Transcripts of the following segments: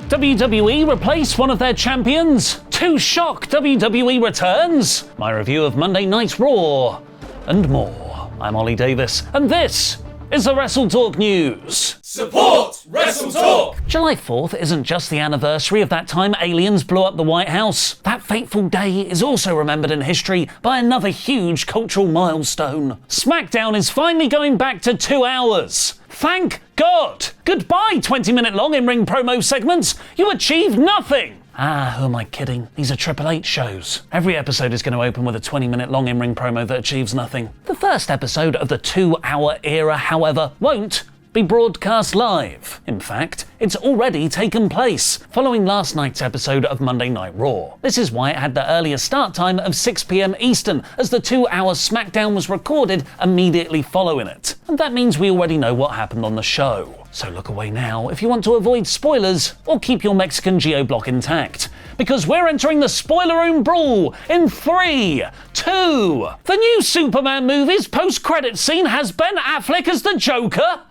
WWE replaced one of their champions. To shock, WWE Returns. My review of Monday Night's Raw. And more. I'm Ollie Davis, and this is the WrestleTalk News. Support WrestleTalk! July 4th isn't just the anniversary of that time aliens blew up the White House. That fateful day is also remembered in history by another huge cultural milestone. SmackDown is finally going back to 2 hours. Thank God! Goodbye, 20-minute long in-ring promo segments. You achieved nothing. Who am I kidding? These are Triple H shows. Every episode is going to open with a 20-minute long in-ring promo that achieves nothing. The first episode of the 2-hour era, however, won't be broadcast live. In fact, it's already taken place, following last night's episode of Monday Night Raw. This is why it had the earlier start time of 6 p.m. Eastern, as the 2-hour SmackDown was recorded immediately following it. And that means we already know what happened on the show. So look away now if you want to avoid spoilers, or keep your Mexican geo-block intact. Because we're entering the spoiler room brawl in 3, 2... The new Superman movie's post-credit scene has Ben Affleck as the Joker.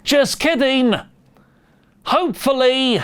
Just kidding. Hopefully.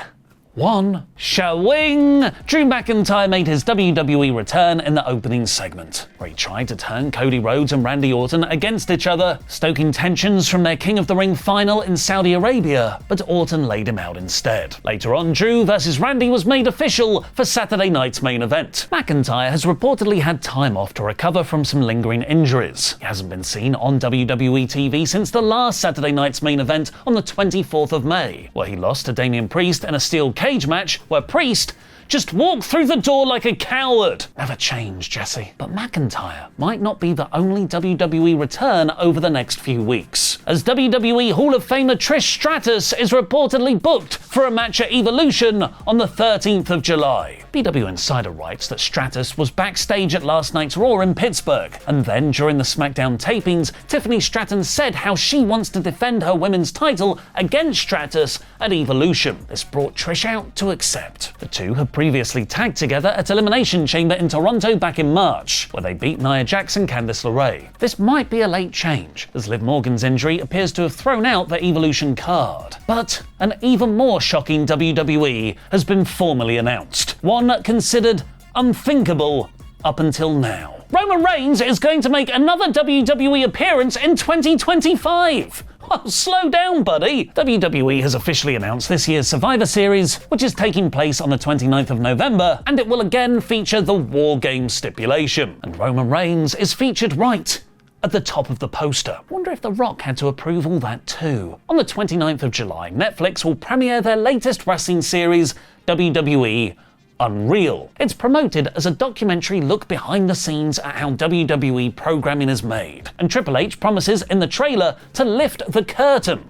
1. Showing! Drew McIntyre made his WWE return in the opening segment, where he tried to turn Cody Rhodes and Randy Orton against each other, stoking tensions from their King of the Ring final in Saudi Arabia, but Orton laid him out instead. Later on, Drew vs. Randy was made official for Saturday night's main event. McIntyre has reportedly had time off to recover from some lingering injuries. He hasn't been seen on WWE TV since the last Saturday night's main event on the 24th of May, where he lost to Damian Priest in a steel cage match where Priest just walked through the door like a coward. Never change, Jesse. But McIntyre might not be the only WWE return over the next few weeks, as WWE Hall of Famer Trish Stratus is reportedly booked for a match at Evolution on the 13th of July. BW Insider writes that Stratus was backstage at last night's Raw in Pittsburgh, and then during the SmackDown tapings, Tiffany Stratton said how she wants to defend her women's title against Stratus at Evolution. This brought Trish out to accept. The two have previously tagged together at Elimination Chamber in Toronto back in March, where they beat Nia Jax and Candice LeRae. This might be a late change, as Liv Morgan's injury appears to have thrown out the Evolution card. But an even more shocking WWE has been formally announced. One considered unthinkable up until now. Roman Reigns is going to make another WWE appearance in 2025. Oh, slow down, buddy. WWE has officially announced this year's Survivor Series, which is taking place on the 29th of November, and it will again feature the War Games stipulation. And Roman Reigns is featured right at the top of the poster. Wonder if The Rock had to approve all that too. On the 29th of July, Netflix will premiere their latest wrestling series, WWE Unreal. It's promoted as a documentary look behind the scenes at how WWE programming is made, and Triple H promises in the trailer to lift the curtain.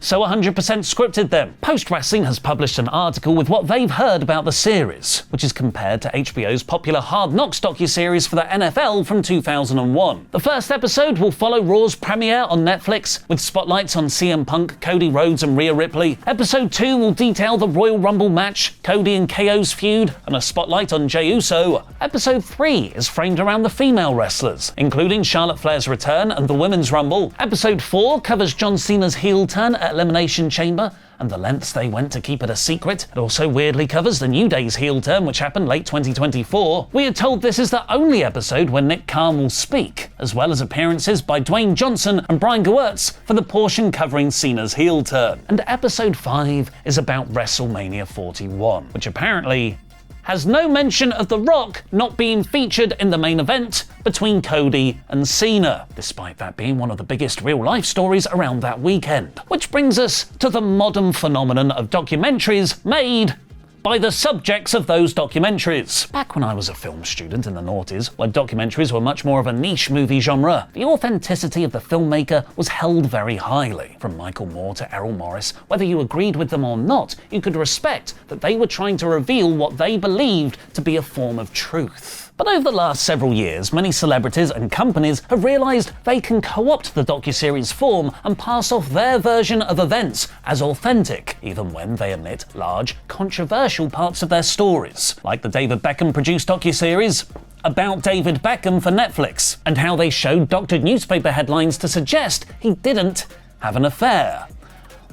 So 100% scripted then. Post Wrestling has published an article with what they've heard about the series, which is compared to HBO's popular Hard Knocks docuseries for the NFL from 2001. The first episode will follow Raw's premiere on Netflix, with spotlights on CM Punk, Cody Rhodes and Rhea Ripley. Episode 2 will detail the Royal Rumble match, Cody and KO's feud, and a spotlight on Jey Uso. Episode 3 is framed around the female wrestlers, including Charlotte Flair's return and the Women's Rumble. Episode 4 covers John Cena's heel turn at Elimination Chamber and the lengths they went to keep it a secret. It also weirdly covers the New Day's heel turn, which happened late 2024. We are told this is the only episode where Nick Khan will speak, as well as appearances by Dwayne Johnson and Brian Gewirtz for the portion covering Cena's heel turn. And episode 5 is about WrestleMania 41, which apparently has no mention of The Rock not being featured in the main event between Cody and Cena, despite that being one of the biggest real-life stories around that weekend. Which brings us to the modern phenomenon of documentaries made by the subjects of those documentaries. Back when I was a film student in the noughties, where documentaries were much more of a niche movie genre, the authenticity of the filmmaker was held very highly. From Michael Moore to Errol Morris, whether you agreed with them or not, you could respect that they were trying to reveal what they believed to be a form of truth. But over the last several years, many celebrities and companies have realised they can co-opt the docuseries form and pass off their version of events as authentic, even when they omit large, controversial parts of their stories, like the David Beckham-produced docuseries About David Beckham for Netflix, and how they showed doctored newspaper headlines to suggest he didn't have an affair.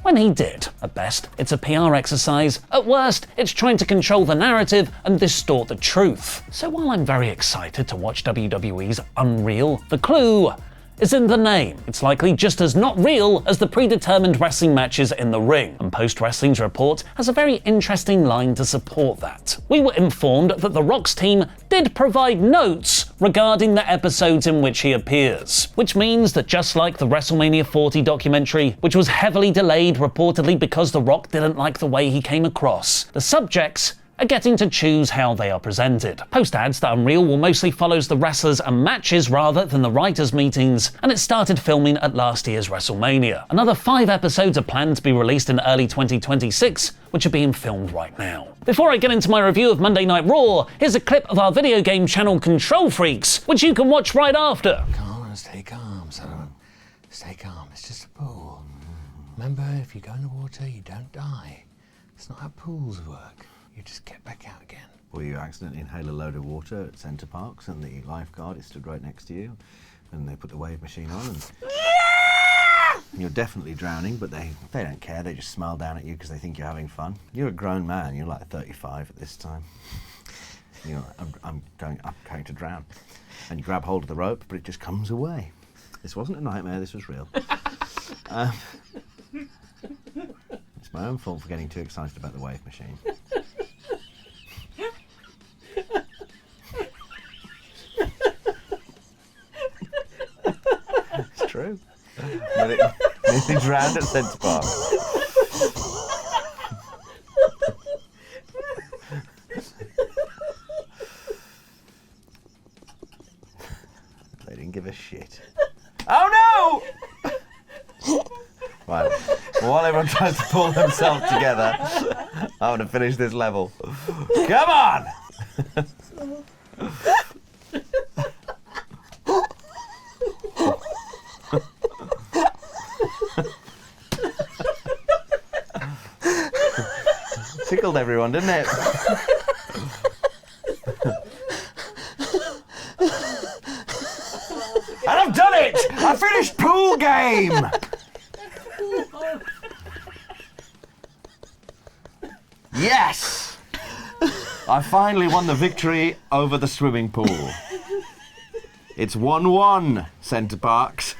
when he did. At best, it's a PR exercise. At worst, it's trying to control the narrative and distort the truth. So while I'm very excited to watch WWE's Unreal, the clue is in the name. It's likely just as not real as the predetermined wrestling matches in the ring, and Post Wrestling's report has a very interesting line to support that. We were informed that The Rock's team did provide notes regarding the episodes in which he appears, which means that just like the WrestleMania 40 documentary, which was heavily delayed reportedly because The Rock didn't like the way he came across, the subjects are getting to choose how they are presented. Post adds that Unreal will mostly follow the wrestlers and matches rather than the writers' meetings, and it started filming at last year's WrestleMania. Another 5 episodes are planned to be released in early 2026, which are being filmed right now. Before I get into my review of Monday Night Raw, here's a clip of our video game channel Control Freaks, which you can watch right after. Calm and stay calm, son. Stay calm, it's just a pool. Remember, if you go in the water, you don't die. It's not how pools work. You just get back out again. Or you accidentally inhale a load of water at Centre Parks and the lifeguard is stood right next to you and they put the wave machine on and you're definitely drowning, but they don't care, they just smile down at you because they think you're having fun. You're a grown man, you're like 35 at this time. You're like, I'm going to drown. And you grab hold of the rope, but it just comes away. This wasn't a nightmare, this was real. It's my own fault for getting too excited about the wave machine. It's true. Nearly drowned at Centre Park. They didn't give a shit. Oh no! Right. Well, while everyone tries to pull themselves together, I'm going to finish this level. Come on! Tickled everyone, didn't it? And I've done it! I finished pool game! Yes! I finally won the victory over the swimming pool. It's 1-1, Centre Parks.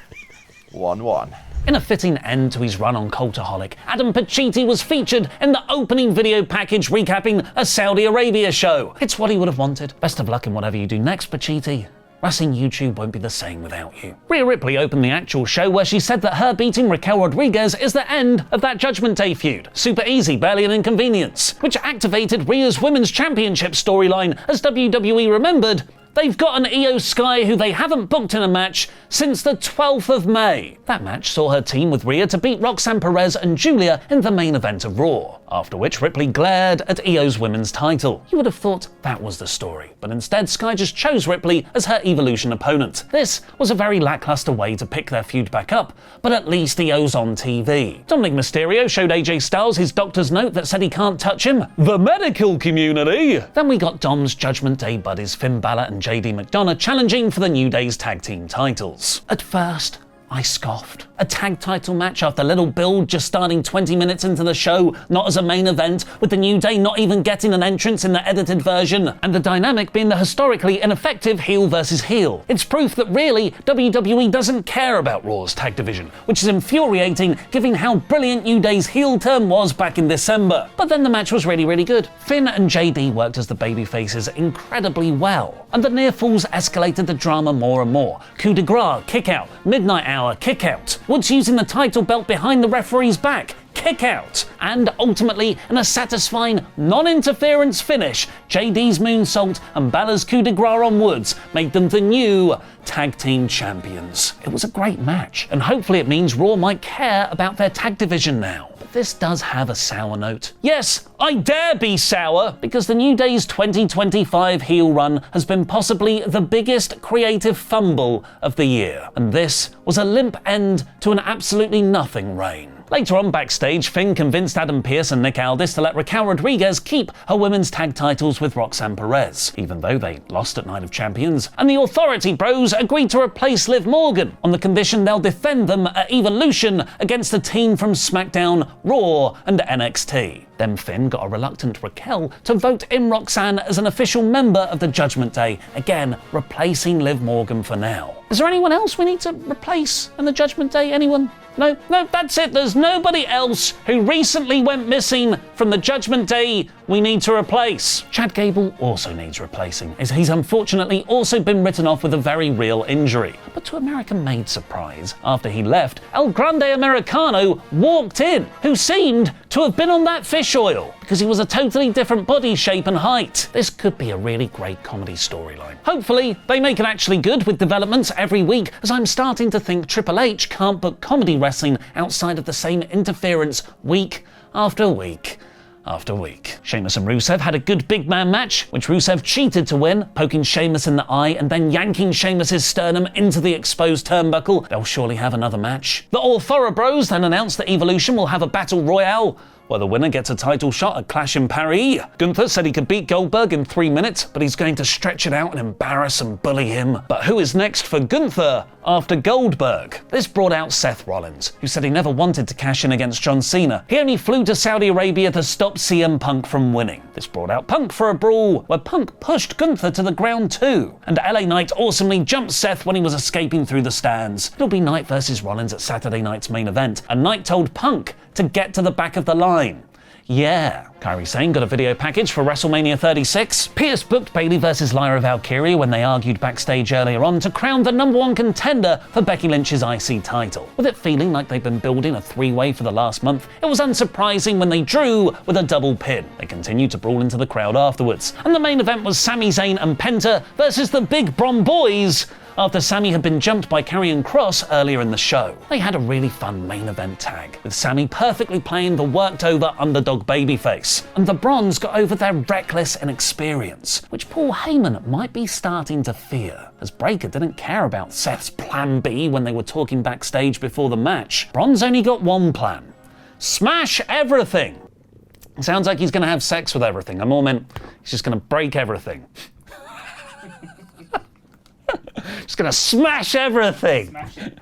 1-1. In a fitting end to his run on Cultaholic, Adam Pacitti was featured in the opening video package recapping a Saudi Arabia show. It's what he would have wanted. Best of luck in whatever you do next, Pacitti. Wrestling YouTube won't be the same without you. Rhea Ripley opened the actual show where she said that her beating Raquel Rodriguez is the end of that Judgment Day feud. Super easy, barely an inconvenience. Which activated Rhea's Women's Championship storyline as WWE remembered they've got an Io Sky who they haven't booked in a match since the 12th of May. That match saw her team with Rhea to beat Roxanne Perez and Julia in the main event of Raw, after which Ripley glared at Io's women's title. You would have thought that was the story, but instead Sky just chose Ripley as her Evolution opponent. This was a very lackluster way to pick their feud back up, but at least Io's on TV. Dominic Mysterio showed AJ Styles his doctor's note that said he can't touch him. The medical community! Then we got Dom's Judgment Day buddies Finn Balor and JD McDonough challenging for the New Day's tag team titles. At first, I scoffed. A tag title match after little build just starting 20 minutes into the show, not as a main event, with the New Day not even getting an entrance in the edited version, and the dynamic being the historically ineffective heel versus heel. It's proof that really, WWE doesn't care about Raw's tag division, which is infuriating given how brilliant New Day's heel turn was back in December. But then the match was really good. Finn and JD worked as the babyfaces incredibly well, and the near falls escalated the drama more and more. Coup de grace, kick out, midnight hour, kick out. Woods using the title belt behind the referee's back, kick out. And ultimately, in a satisfying non-interference finish, JD's moonsault and Balor's coup de grace on Woods made them the new tag team champions. It was a great match, and hopefully it means Raw might care about their tag division now. But this does have a sour note. Yes, I dare be sour, because the New Day's 2025 heel run has been possibly the biggest creative fumble of the year, and this was a limp end to an absolutely nothing reign. Later on backstage, Finn convinced Adam Pearce and Nick Aldis to let Raquel Rodriguez keep her women's tag titles with Roxanne Perez, even though they lost at Night of Champions. And the Authority Bros agreed to replace Liv Morgan on the condition they'll defend them at Evolution against a team from SmackDown, Raw, and NXT. Then Finn got a reluctant Raquel to vote in Roxanne as an official member of the Judgment Day, again replacing Liv Morgan for now. Is there anyone else we need to replace in the Judgment Day? Anyone? No, that's it. There's nobody else who recently went missing from the Judgment Day we need to replace. Chad Gable also needs replacing, as he's unfortunately also been written off with a very real injury. But to American-made surprise, after he left, El Grande Americano walked in, who seemed to have been on that fish oil, because he was a totally different body shape and height. This could be a really great comedy storyline. Hopefully, they make it actually good with developments every week, as I'm starting to think Triple H can't book comedy wrestling outside of the same interference week after week after week. Sheamus and Rusev had a good big man match, which Rusev cheated to win, poking Sheamus in the eye and then yanking Sheamus's sternum into the exposed turnbuckle. They'll surely have another match. The Authority Bros then announced that Evolution will have a battle royale, where the winner gets a title shot at Clash in Paris. Gunther said he could beat Goldberg in 3 minutes, but he's going to stretch it out and embarrass and bully him. But who is next for Gunther after Goldberg? This brought out Seth Rollins, who said he never wanted to cash in against John Cena. He only flew to Saudi Arabia to stop CM Punk from winning. This brought out Punk for a brawl, where Punk pushed Gunther to the ground too. And LA Knight awesomely jumped Seth when he was escaping through the stands. It'll be Knight versus Rollins at Saturday night's main event, and Knight told Punk to get to the back of the line. Yeah. Kairi Sane got a video package for WrestleMania 36. Pierce booked Bayley versus Lyra Valkyria when they argued backstage earlier on to crown the #1 contender for Becky Lynch's IC title. With it feeling like they've been building a three-way for the last month, it was unsurprising when they drew with a double pin. They continued to brawl into the crowd afterwards. And the main event was Sami Zayn and Penta versus the Big Brom Boys, after Sami had been jumped by Karrion Kross earlier in the show. They had a really fun main event tag, with Sami perfectly playing the worked-over underdog babyface, and the Bronze got over their reckless inexperience, which Paul Heyman might be starting to fear, as Breakker didn't care about Seth's plan B when they were talking backstage before the match. Bronze only got one plan: smash everything. It sounds like he's going to have sex with everything. I more meant he's just going to break everything. Just gonna smash everything.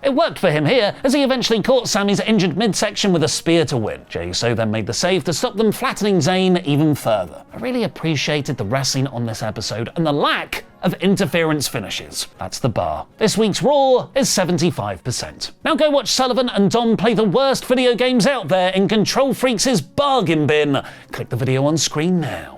It worked for him here, as he eventually caught Sami's injured midsection with a spear to win. Jey Uso then made the save to stop them flattening Zayn even further. I really appreciated the wrestling on this episode and the lack of interference finishes. That's the bar. This week's Raw is 75%. Now go watch Sullivan and Dom play the worst video games out there in Control Freaks' bargain bin. Click the video on screen now.